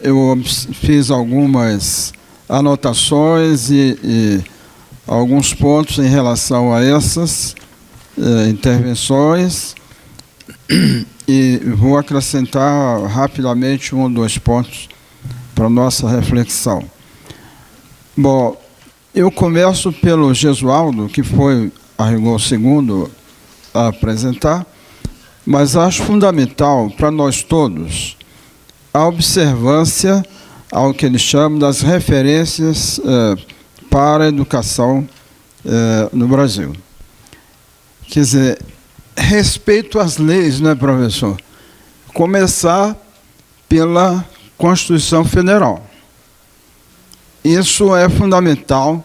eu fiz algumas anotações e alguns pontos em relação a essas intervenções e vou acrescentar rapidamente um ou dois pontos para a nossa reflexão. Bom, eu começo pelo Gesualdo, que foi, a rigor, o segundo a apresentar, mas acho fundamental para nós todos a observância ao que eles chamam das referências para a educação no Brasil. Quer dizer, respeito às leis, né, professor? Começar pela Constituição Federal. Isso é fundamental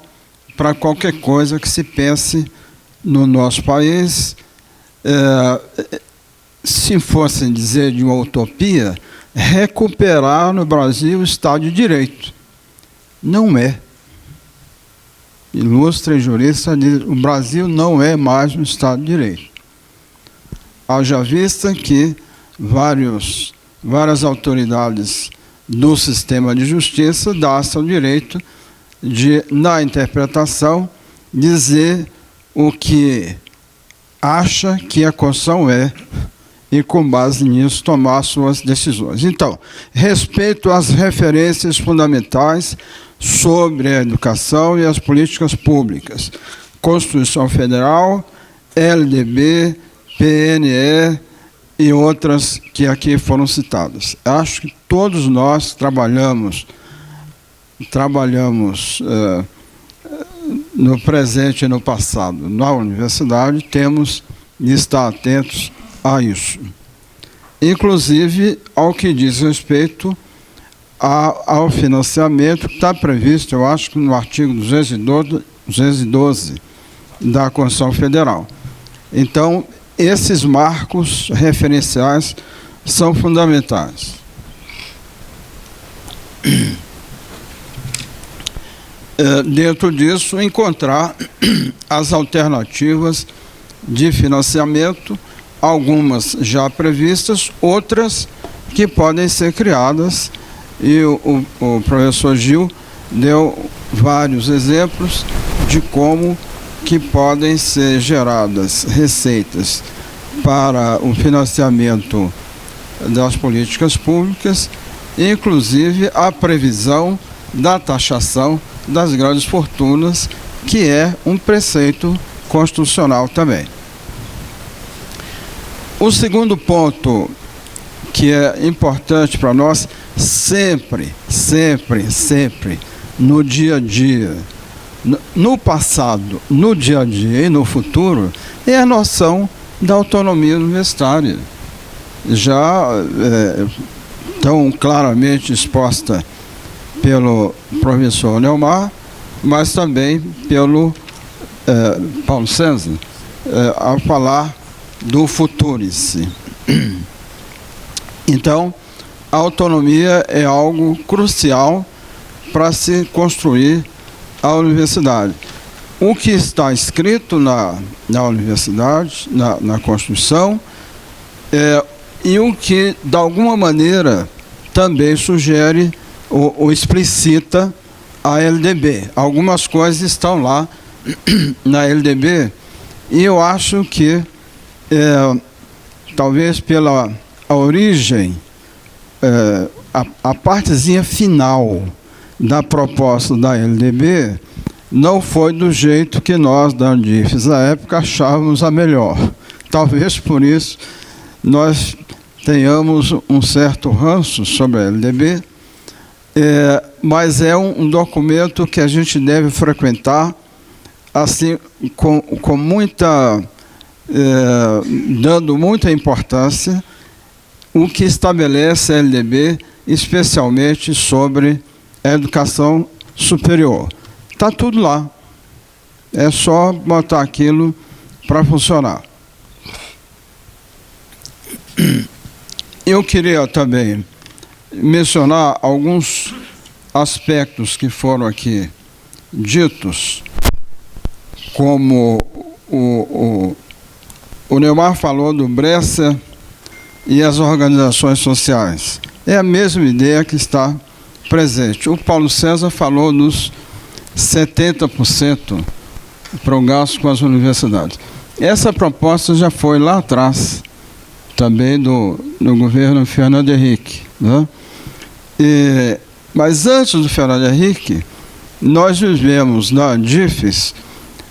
para qualquer coisa que se pense no nosso país. Se fossem dizer de uma utopia, recuperar no Brasil o Estado de Direito. Não é. Ilustre jurista diz, o Brasil não é mais um Estado de Direito. Haja vista que várias autoridades do sistema de justiça dão-se o direito de, na interpretação, dizer o que acha que a Constituição é e, com base nisso, tomar suas decisões. Então, respeito às referências fundamentais sobre a educação e as políticas públicas. Constituição Federal, LDB, PNE e outras que aqui foram citadas. Acho que todos nós trabalhamos no presente e no passado. Na universidade temos de estar atentos a isso. Inclusive ao que diz respeito ao financiamento que está previsto, eu acho que no artigo 212 da Constituição Federal. Então, esses marcos referenciais são fundamentais. Dentro disso, encontrar as alternativas de financiamento, algumas já previstas, outras que podem ser criadas, e o professor Gil deu vários exemplos de como que podem ser geradas receitas para o financiamento das políticas públicas, inclusive a previsão da taxação das grandes fortunas, que é um preceito constitucional também. O segundo ponto que é importante para nós, sempre, no dia a dia, no passado, no dia a dia e no futuro, é a noção da autonomia universitária, já tão claramente exposta pelo professor Neumar, mas também pelo Paulo César, ao falar do Futurice. Então, a autonomia é algo crucial para se construir a universidade. O que está escrito na universidade, na Constituição, e o que, de alguma maneira, também sugere ou explicita a LDB. Algumas coisas estão lá na LDB, e eu acho que, talvez pela a origem, a partezinha final da proposta da LDB não foi do jeito que nós, da Andifes, na época, achávamos a melhor. Talvez por isso nós tenhamos um certo ranço sobre a LDB, mas é um documento que a gente deve frequentar assim, com muita, dando muita importância, o que estabelece a LDB, especialmente sobre a educação superior. Está tudo lá. É só botar aquilo para funcionar. Eu queria também mencionar alguns aspectos que foram aqui ditos, como o Neumar falou do Bresser e as organizações sociais. é a mesma ideia que está presente. O Paulo César falou nos 70% para o gasto com as universidades. Essa proposta já foi lá atrás, também no governo Fernando Henrique, né? Mas antes do Fernando Henrique, nós vivemos na DIFES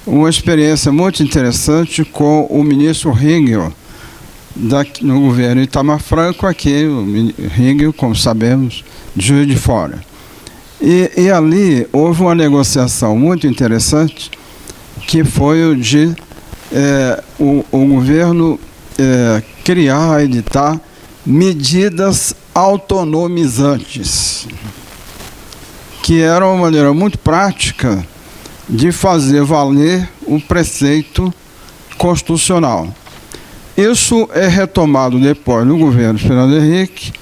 uma experiência muito interessante com o ministro Ringel, no governo Itamar Franco, aqui, o Ringel, como sabemos, de Juiz de Fora. E ali houve uma negociação muito interessante, que foi o de o governo criar, editar medidas autonomizantes, que era uma maneira muito prática de fazer valer o preceito constitucional. Isso é retomado depois no governo Fernando Henrique,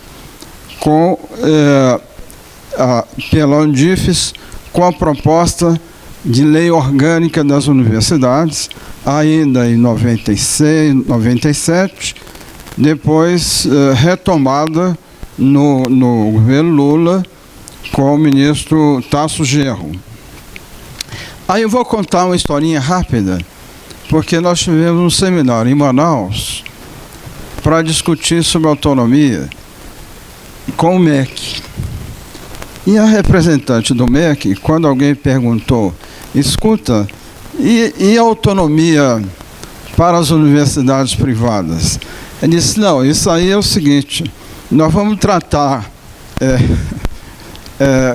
pela Undifes, com a proposta de lei orgânica das universidades, ainda em 96, 97, depois retomada no governo Lula, com o ministro Tasso Genro. Aí eu vou contar uma historinha rápida, porque nós tivemos um seminário em Manaus para discutir sobre autonomia com o MEC. E a representante do MEC, quando alguém perguntou, escuta, e a autonomia para as universidades privadas? Ele disse, não, isso aí é o seguinte, nós vamos tratar,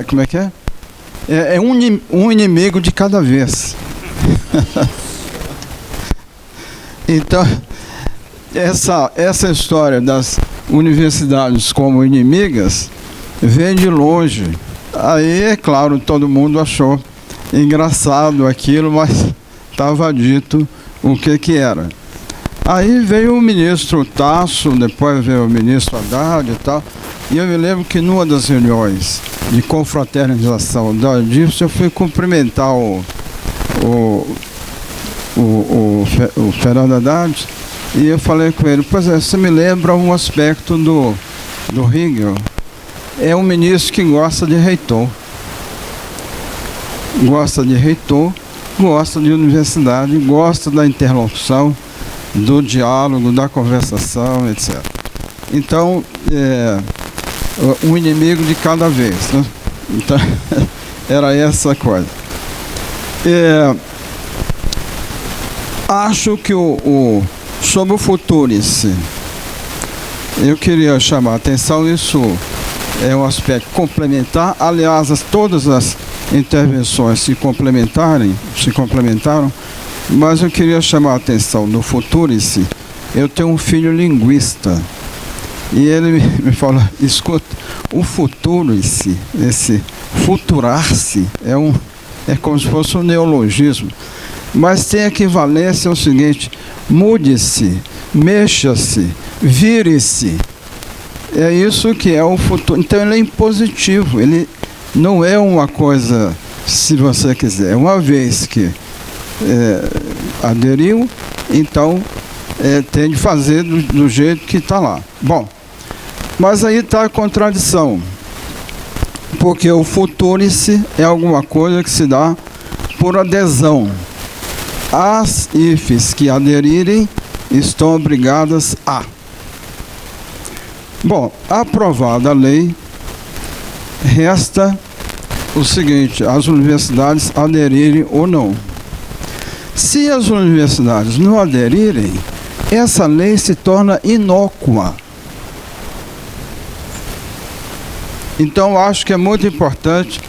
como é que é? Um inimigo de cada vez. Então, essa história das universidades como inimigas vem de longe. Aí, é claro, todo mundo achou engraçado aquilo, mas estava dito o que era. Aí veio o ministro Tasso, depois veio o ministro Haddad e tal, e eu me lembro que numa das reuniões de confraternização da DIFES, eu fui cumprimentar o Fernando Haddad, e eu falei com ele, pois é, você me lembra um aspecto do Ringel, é um ministro que gosta de reitor. Gosta de reitor, gosta de universidade, gosta da interlocução, do diálogo, da conversação, etc. Então, um inimigo de cada vez, né? Então, era essa coisa. Acho que sobre o Futurice, eu queria chamar a atenção, isso é um aspecto complementar. Aliás, todas as intervenções se complementaram, mas eu queria chamar a atenção no Futurice. Eu tenho um filho linguista, e ele me falou, escuta, o Futurice, esse futurar-se, é como se fosse um neologismo, mas tem equivalência ao seguinte, mude-se, mexa-se, vire-se. É isso que é o futuro. Então ele é impositivo, ele não é uma coisa, se você quiser, uma vez que aderiu, então tem de fazer do jeito que está lá. Bom, mas aí está a contradição, porque o Futurice é alguma coisa que se dá por adesão. As IFES que aderirem estão obrigadas a. Bom, aprovada a lei, resta o seguinte, as universidades aderirem ou não. Se as universidades não aderirem, essa lei se torna inócua. Então, acho que é muito importante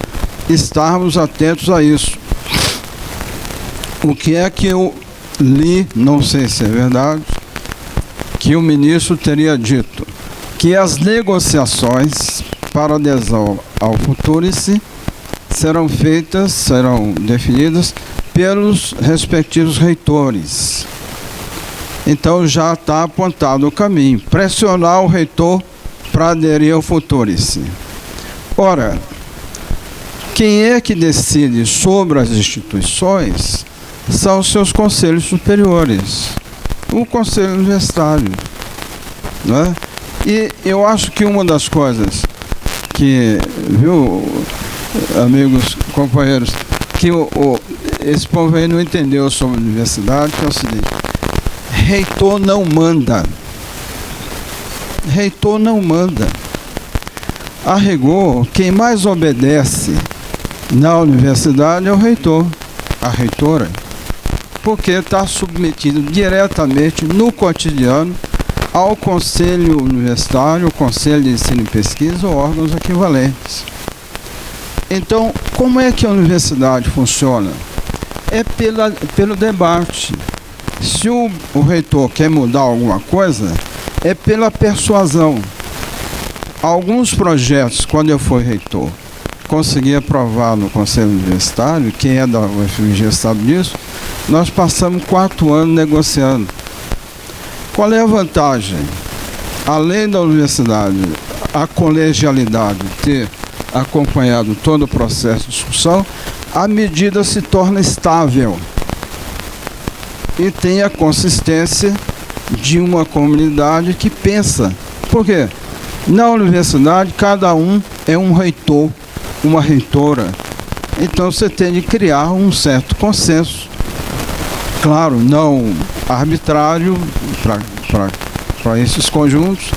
estarmos atentos a isso. O que é que eu li, não sei se é verdade, que o ministro teria dito? Que as negociações para adesão ao Futurice serão definidas pelos respectivos reitores. Então já está apontado o caminho, pressionar o reitor para aderir ao Futurice. Ora, quem é que decide sobre as instituições são os seus conselhos superiores, o conselho universitário, não é? E eu acho que uma das coisas que, viu, amigos, companheiros, que esse povo aí não entendeu sobre a universidade, que é o seguinte: reitor não manda. Reitor não manda. A rigor, quem mais obedece na universidade é o reitor, a reitora, porque está submetido diretamente no cotidiano ao Conselho Universitário, o Conselho de Ensino e Pesquisa ou órgãos equivalentes. Então, como é que a universidade funciona? É pelo debate. Se o reitor quer mudar alguma coisa, é pela persuasão. Alguns projetos, quando eu fui reitor, consegui aprovar no Conselho Universitário, quem é da UFMG sabe disso, nós passamos 4 anos negociando. Qual é a vantagem? Além da universidade, a colegialidade ter acompanhado todo o processo de discussão, a medida se torna estável e tem a consistência de uma comunidade que pensa. Por quê? Na universidade, cada um é um reitor, uma reitora. Então, você tem de criar um certo consenso. Claro, não arbitrário para esses conjuntos,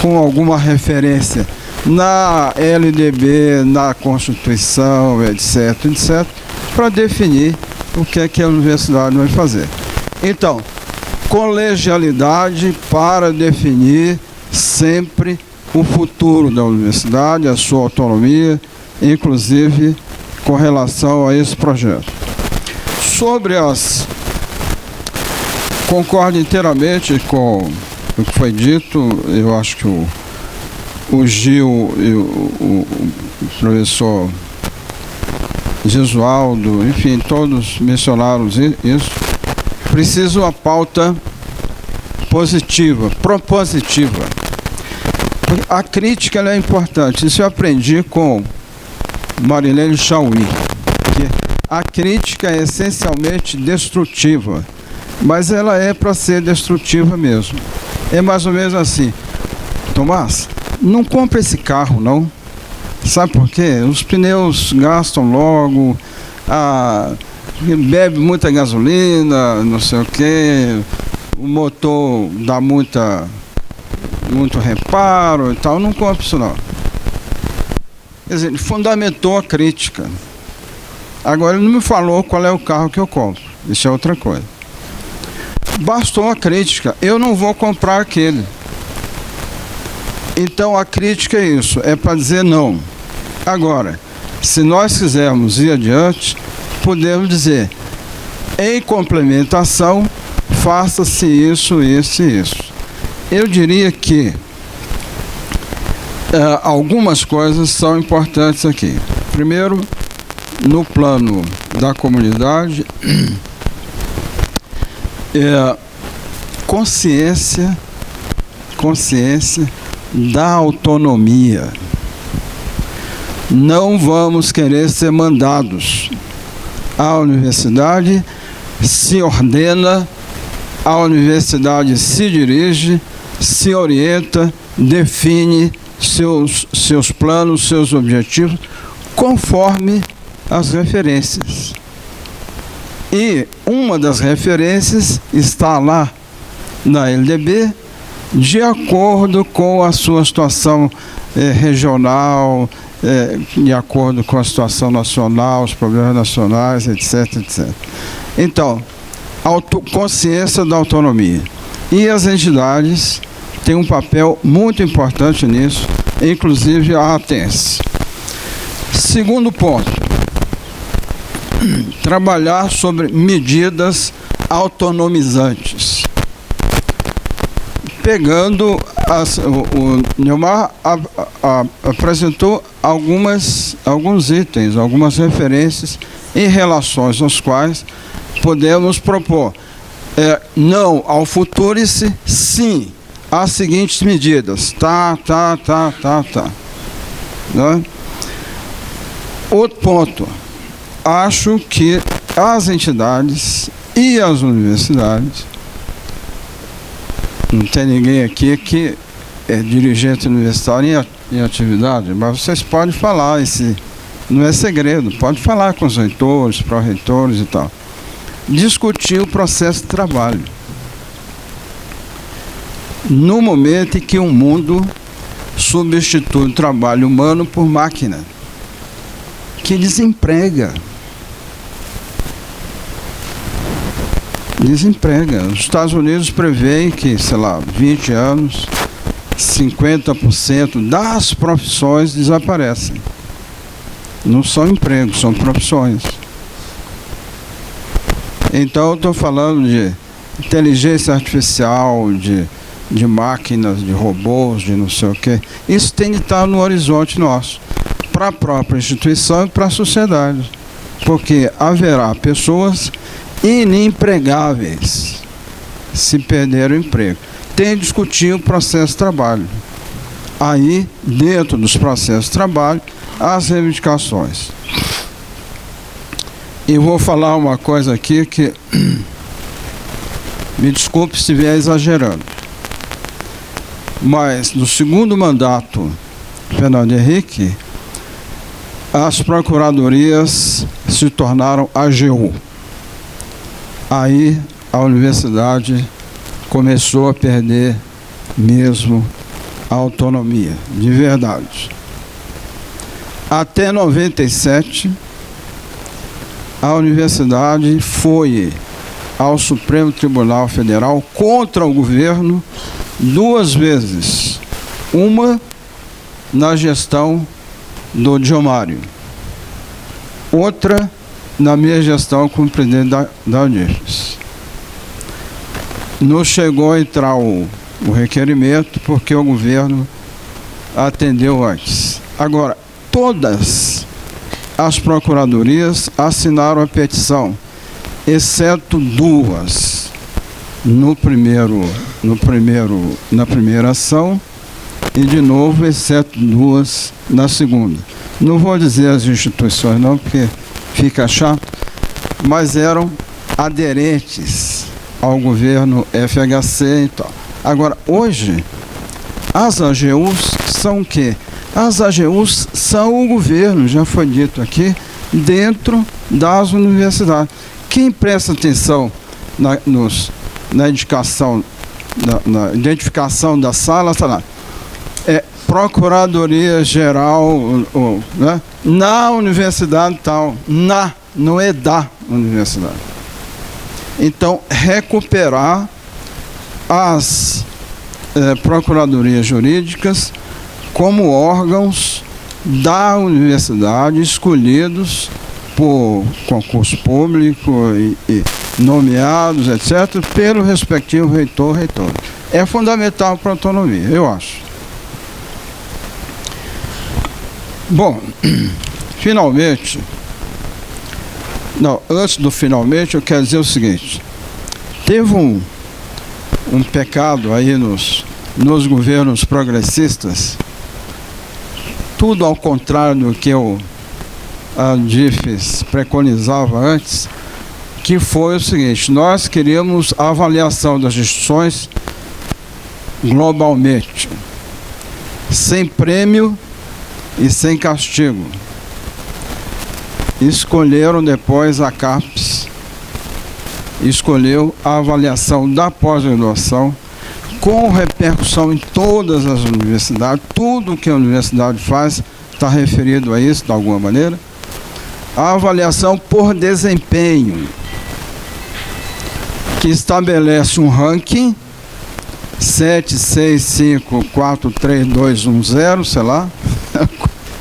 com alguma referência na LDB, na Constituição, etc., etc., para definir o que é que a universidade vai fazer. Então, colegialidade para definir sempre o futuro da universidade, a sua autonomia, inclusive com relação a esse projeto. Sobre as... Concordo inteiramente com o que foi dito. Eu acho que o Gil e o professor Gesualdo, enfim, todos mencionaram isso. Precisa uma pauta positiva, propositiva. A crítica ela é importante. Isso eu aprendi com Marilene Chauí, que a crítica é essencialmente destrutiva, mas ela é para ser destrutiva mesmo. É mais ou menos assim: Tomás, não compra esse carro, não. Sabe por quê? Os pneus gastam logo, bebe muita gasolina, não sei o quê, o motor dá muito reparo e tal, não compra isso não. Quer dizer, ele fundamentou a crítica. Agora ele não me falou qual é o carro que eu compro. Isso é outra coisa. Bastou a crítica, eu não vou comprar aquele. Então a crítica é isso, é para dizer não. Agora, se nós quisermos ir adiante, podemos dizer, em complementação, faça-se isso, isso e isso. Eu diria que algumas coisas são importantes aqui. Primeiro, no plano da comunidade, consciência da autonomia. Não vamos querer ser mandados. A universidade se ordena, a universidade se dirige, se orienta, define seus planos, seus objetivos, conforme as referências. E uma das referências está lá na LDB, de acordo com a sua situação regional, de acordo com a situação nacional, os problemas nacionais, etc., etc. Então, consciência da autonomia. E as entidades têm um papel muito importante nisso, inclusive a ATENS. Segundo ponto, trabalhar sobre medidas autonomizantes. Pegando, o Neumar apresentou alguns itens, algumas referências em relação aos quais podemos propor não ao futurice, sim às seguintes medidas. Né? Outro ponto, acho que as entidades e as universidades, não tem ninguém aqui que dirigente universitário em atividade, mas vocês podem falar, esse não é segredo, pode falar com os reitores, pró-reitores e tal. Discutir o processo de trabalho. No momento em que o mundo substitui o trabalho humano por máquina, que desemprega. Os Estados Unidos prevêem que, sei lá, 20 anos, 50% das profissões desaparecem. Não são empregos, são profissões. Então, eu estou falando de inteligência artificial, de máquinas, de robôs, de não sei o quê. Isso tem de estar no horizonte nosso, para a própria instituição e para a sociedade. Porque haverá pessoas inempregáveis se perder o emprego. Tem que discutir o processo de trabalho. Aí, dentro dos processos de trabalho, as reivindicações. E vou falar uma coisa aqui que, me desculpe se vier exagerando, mas no segundo mandato Fernando Henrique, as procuradorias se tornaram AGU. Aí a universidade começou a perder mesmo a autonomia, de verdade. Até 97, a universidade foi ao Supremo Tribunal Federal contra o governo 2 vezes. Uma na gestão do Diomário, outra na minha gestão como presidente da Unifes. Não chegou a entrar o requerimento porque o governo atendeu antes. Agora, todas as procuradorias assinaram a petição, exceto 2 na primeira ação e, de novo, exceto 2 na segunda. Não vou dizer as instituições não, porque fica chato, mas eram aderentes ao governo FHC e tal. Agora, hoje, as AGUs são o quê? As AGUs são o governo, já foi dito aqui, dentro das universidades. Quem presta atenção na indicação, na identificação da sala, está lá. É Procuradoria Geral, né? Na universidade tal, não é da universidade. Então, recuperar as procuradorias jurídicas como órgãos da universidade, escolhidos por concurso público e nomeados, etc., pelo respectivo reitor. É fundamental para a autonomia, eu acho. Bom, finalmente, antes do finalmente, eu quero dizer o seguinte: teve um pecado aí nos governos progressistas, tudo ao contrário do que a DIFES preconizava antes, que foi o seguinte: nós queríamos a avaliação das instituições globalmente, sem prêmio e sem castigo. Escolheram depois a CAPES, escolheu a avaliação da pós-graduação, com repercussão em todas as universidades. Tudo que a universidade faz está referido a isso, de alguma maneira. A avaliação por desempenho, que estabelece um ranking 7, 6, 5, 4, 3, 2, 1, 0, sei lá,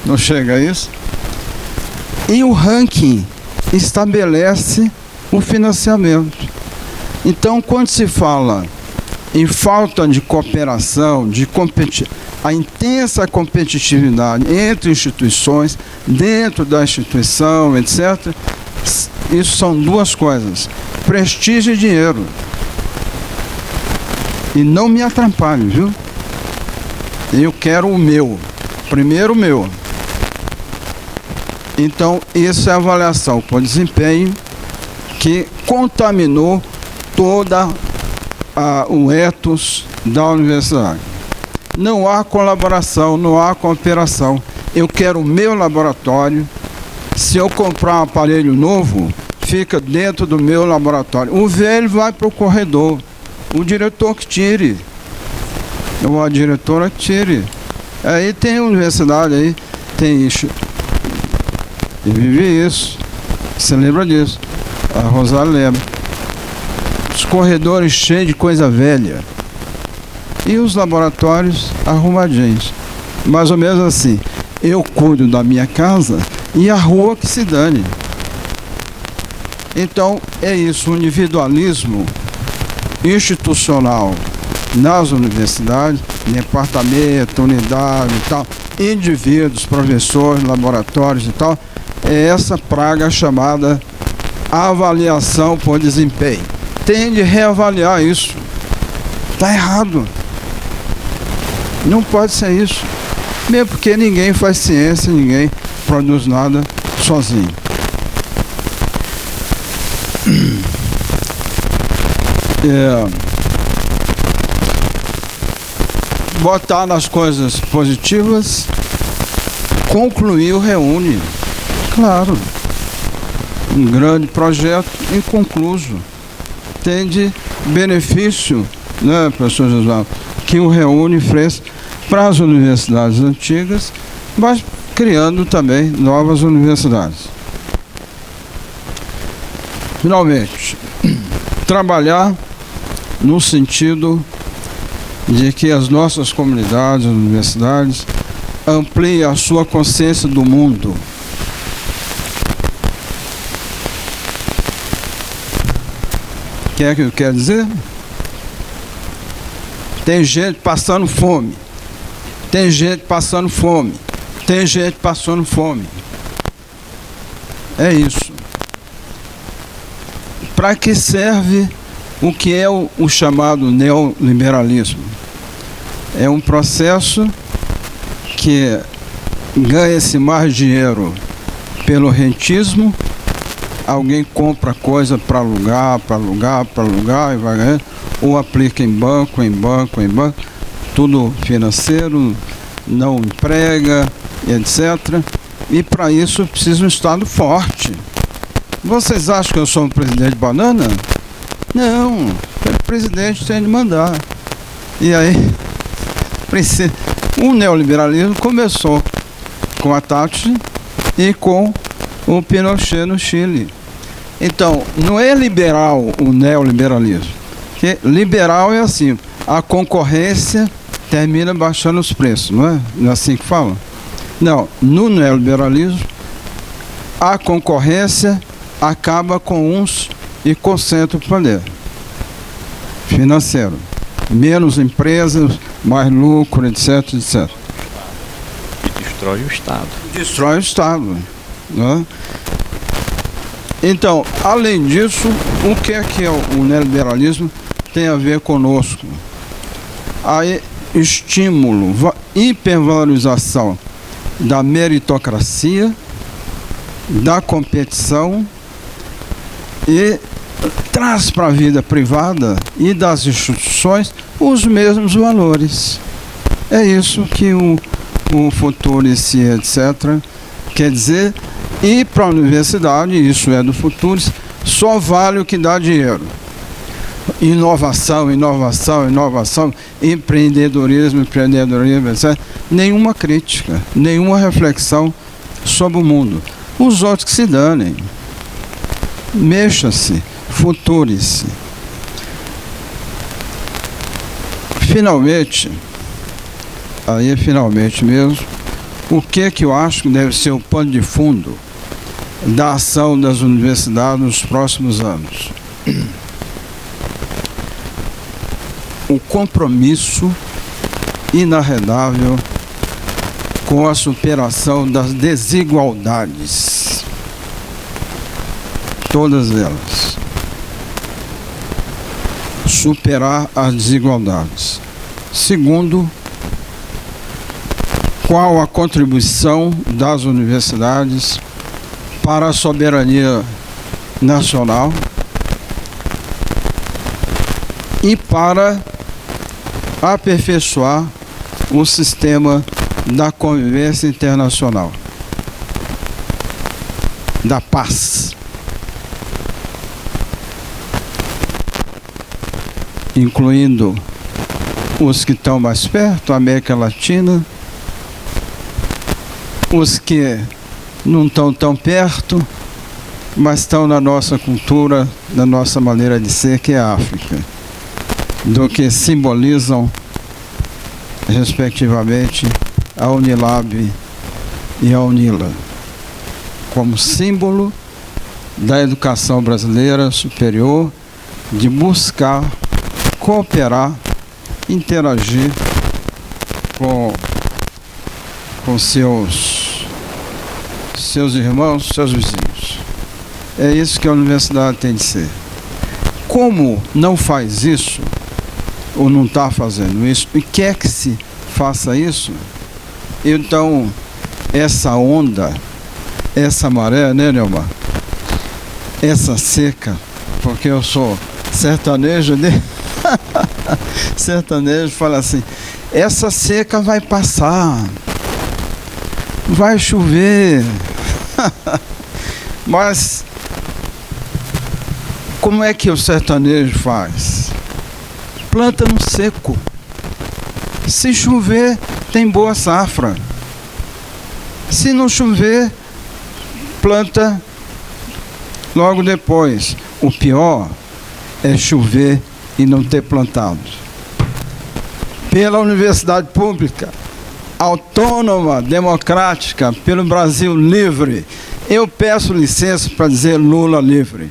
não chega a isso. E o ranking estabelece o financiamento. Então, quando se fala em falta de cooperação, a intensa competitividade entre instituições, dentro da instituição, etc., isso são 2 coisas: prestígio e dinheiro. E não me atrapalhe, viu? Eu quero o meu, primeiro o meu. Então, isso é a avaliação por desempenho que contaminou toda o ethos da universidade. não há colaboração, não há cooperação. Eu quero o meu laboratório. Se eu comprar um aparelho novo, fica dentro do meu laboratório. O velho vai para o corredor. O diretor que tire. Ou a diretora que tire. Aí tem universidade aí, tem isso. Eu vivi isso. Você lembra disso? A Rosália lembra. Os corredores cheios de coisa velha. E os laboratórios arrumadinhos. Mais ou menos assim. Eu cuido da minha casa e a rua que se dane. Então, é isso. O individualismo institucional nas universidades, departamento, unidade e tal, indivíduos, professores, laboratórios e tal, é essa praga chamada avaliação por desempenho. Tem de reavaliar isso. Está errado. Não pode ser isso. Mesmo porque ninguém faz ciência, ninguém produz nada sozinho. Botar nas coisas positivas, concluir o Reúne. Claro. Um grande projeto inconcluso. Tem de benefício, né, professor Josualdo, que o Reúne fez para as universidades antigas, mas criando também novas universidades. Finalmente, trabalhar no sentido de que as nossas comunidades, as universidades, ampliem a sua consciência do mundo. O que é que eu quero dizer? Tem gente passando fome. Tem gente passando fome. Tem gente passando fome. É isso. Para que serve o que é o chamado neoliberalismo? É um processo que ganha-se mais dinheiro pelo rentismo. Alguém compra coisa para alugar, e vai ganhando, ou aplica em banco, tudo financeiro, não emprega, etc. E para isso precisa um Estado forte. Vocês acham que eu sou um presidente banana? Não, o presidente tem de mandar. E aí, o neoliberalismo começou com a Thatcher e com o Pinochet no Chile. Então, não é liberal o neoliberalismo. Porque liberal é assim, a concorrência termina baixando os preços, não é? Não é assim que fala? Não, no neoliberalismo, a concorrência acaba com uns e concentra o poder financeiro. Menos empresas, mais lucro, etc, etc. E destrói o Estado. Destrói o Estado. Né? Então, além disso, o que é o neoliberalismo tem a ver conosco? Aí, estímulo, hipervalorização da meritocracia, da competição e traz para a vida privada e das instituições os mesmos valores. É isso que o Futurice, etc., quer dizer. E para a universidade, isso é do Futurice, só vale o que dá dinheiro. Inovação, empreendedorismo, etc. Nenhuma crítica, nenhuma reflexão sobre o mundo. Os outros que se danem. Mexa-se, Futurice. Finalmente mesmo, o que eu acho que deve ser o pano de fundo da ação das universidades nos próximos anos? O compromisso inarredável com a superação das desigualdades. Todas elas. Superar as desigualdades. Segundo, qual a contribuição das universidades para a soberania nacional e para aperfeiçoar o sistema da convivência internacional, da paz, incluindo os que estão mais perto, a América Latina, os que não estão tão perto, mas estão na nossa cultura, na nossa maneira de ser, que é a África, do que simbolizam, respectivamente, a Unilab e a Unila, como símbolo da educação brasileira superior, de buscar cooperar, interagir com seus irmãos, seus vizinhos. É isso que a universidade tem de ser. Como não faz isso, ou não está fazendo isso, e quer que se faça isso, então essa onda, essa maré, né, Neumar? Essa seca, porque eu sou sertanejo, né? Sertanejo fala assim, essa seca vai passar, vai chover. Mas como é que o sertanejo faz? Planta no seco. Se chover, tem boa safra. Se não chover, planta logo depois. O pior é chover e não ter plantado. Pela universidade pública, autônoma, democrática, pelo Brasil livre, eu peço licença para dizer Lula livre.